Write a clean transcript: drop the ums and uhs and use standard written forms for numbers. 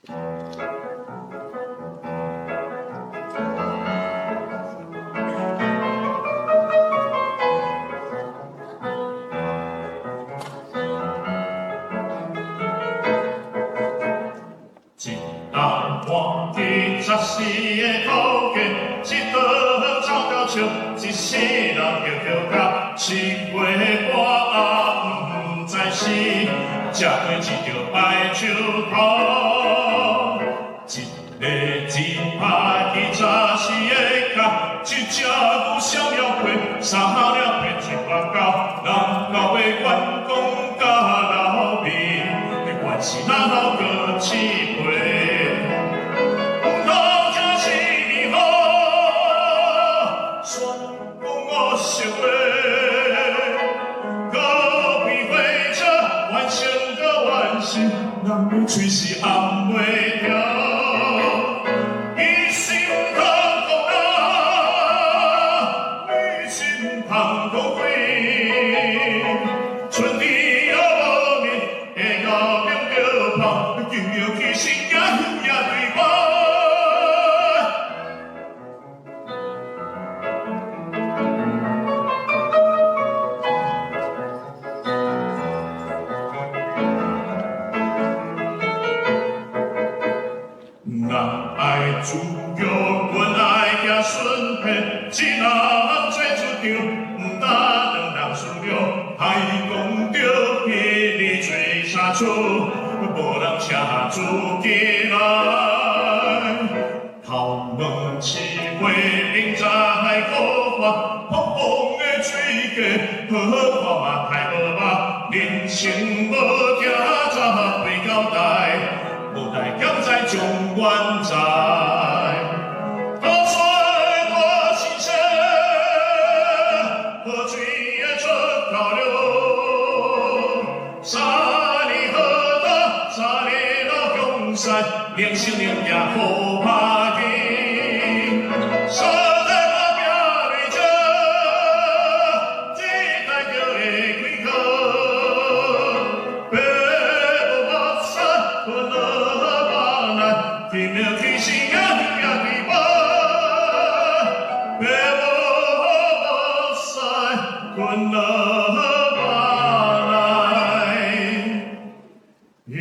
一担换去十四个土鸡，一刀走到笑，一世人叫到七月半也毋知死，食过一条白手套，一个只拍去十四个角，一只牛闪了皮，杀了变一百狗，人到尾员工甲老味，原是那老个饲皮。人的嘴是按袂牢，伊心通讲啊，伊心通讲鬼，春天也无眠，下到冰着跑，叫起心也对我。人爱自由，阮爱行顺便，一人做出场，毋担两人输了，害讲着彼哩做啥错，无人请自己来。头毛刺花，明早海可发，扑风的水价，好看嘛太无肉，人生无听早袂交代。无代减在中原在，雨水大是车，河水也出头了。三年河道，三年老江山，人生人也好拍紧。所在我拼累积，这代就会开口。天了天时也对我，别无使困了来，有。